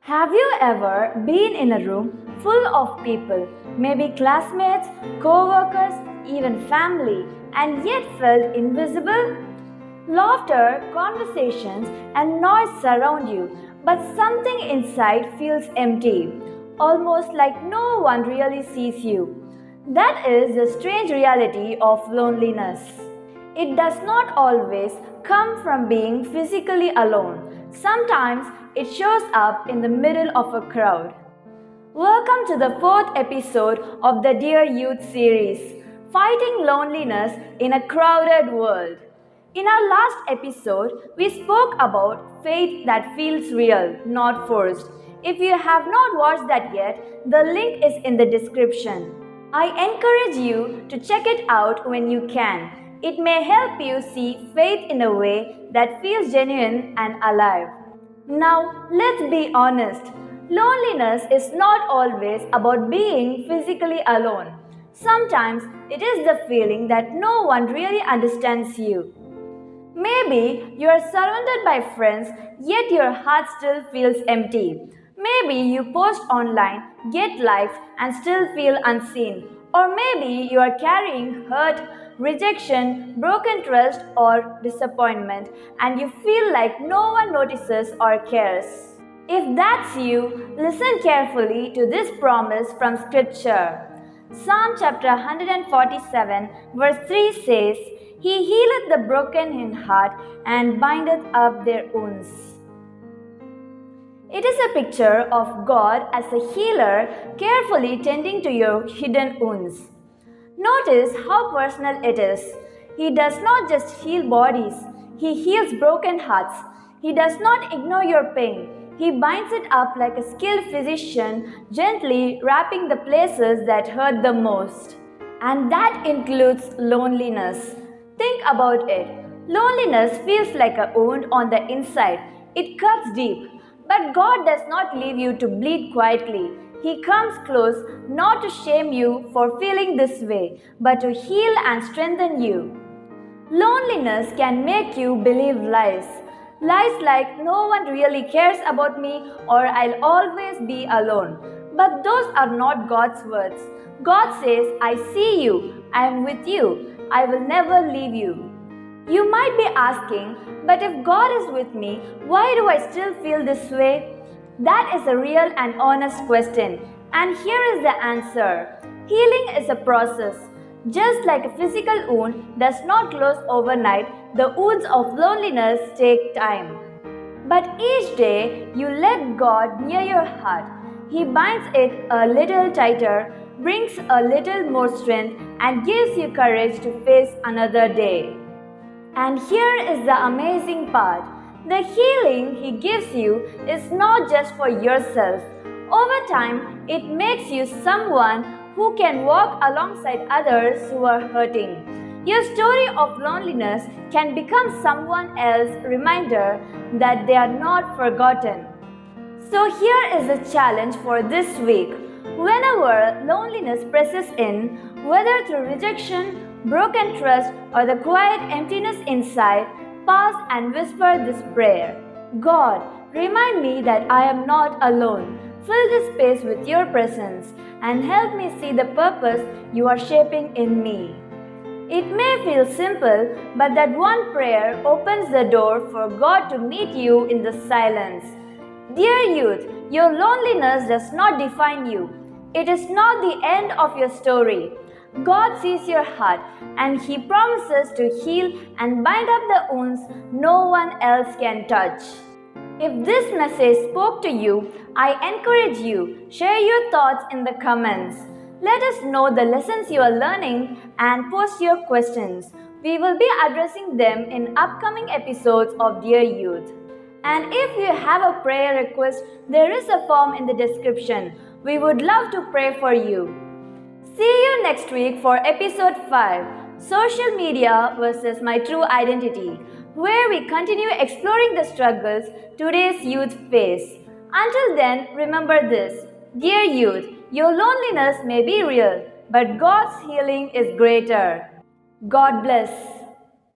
Have you ever been in a room full of people, maybe classmates, co workers, even family, and yet felt invisible? Laughter, conversations, and noise surround you, but something inside feels empty, almost like no one really sees you. That is the strange reality of loneliness. It does not always come from being physically alone. Sometimes it shows up in the middle of a crowd. Welcome to the fourth episode of the Dear Youth series, Fighting Loneliness in a Crowded World. In our last episode, we spoke about faith that feels real, not forced. If you have not watched that yet, the link is in the description. I encourage you to check it out when you can. It may help you see faith in a way that feels genuine and alive. Now, let's be honest. Loneliness is not always about being physically alone. Sometimes it is the feeling that no one really understands you. Maybe you are surrounded by friends, yet your heart still feels empty. Maybe you post online, get likes, and still feel unseen. Or maybe you are carrying hurt, rejection, broken trust, or disappointment, and you feel like no one notices or cares. If that's you, listen carefully to this promise from Scripture. Psalm chapter 147, verse 3 says, He healeth the broken in heart and bindeth up their wounds. It is a picture of God as a healer carefully tending to your hidden wounds. Notice how personal it is. He does not just heal bodies, He heals broken hearts. He does not ignore your pain. He binds it up like a skilled physician, gently wrapping the places that hurt the most. And that includes loneliness. Think about it. Loneliness feels like a wound on the inside. It cuts deep. But God does not leave you to bleed quietly. He comes close not to shame you for feeling this way, but to heal and strengthen you. Loneliness can make you believe lies. Lies like no one really cares about me or I'll always be alone. But those are not God's words. God says, I see you, I am with you, I will never leave you. You might be asking, but if God is with me, why do I still feel this way? That is a real and honest question. And here is the answer. Healing is a process. Just like a physical wound does not close overnight, the wounds of loneliness take time. But each day you let God near your heart. He binds it a little tighter, brings a little more strength, and gives you courage to face another day. And here is the amazing part. The healing He gives you is not just for yourself. Over time, it makes you someone who can walk alongside others who are hurting. Your story of loneliness can become someone else's reminder that they are not forgotten. So here is the challenge for this week. Whenever loneliness presses in, whether through rejection, broken trust, or the quiet emptiness inside, pause and whisper this prayer. God, remind me that I am not alone. Fill this space with your presence and help me see the purpose you are shaping in me. It may feel simple, but that one prayer opens the door for God to meet you in the silence. Dear youth, your loneliness does not define you. It is not the end of your story. God sees your heart and He promises to heal and bind up the wounds no one else can touch. If this message spoke to you, I encourage you, share your thoughts in the comments. Let us know the lessons you are learning and post your questions. We will be addressing them in upcoming episodes of Dear Youth. And if you have a prayer request, there is a form in the description. We would love to pray for you. See you next week for episode 5, Social Media versus My True Identity, where we continue exploring the struggles today's youth face. Until then, remember this. Dear youth, your loneliness may be real, but God's healing is greater. God bless.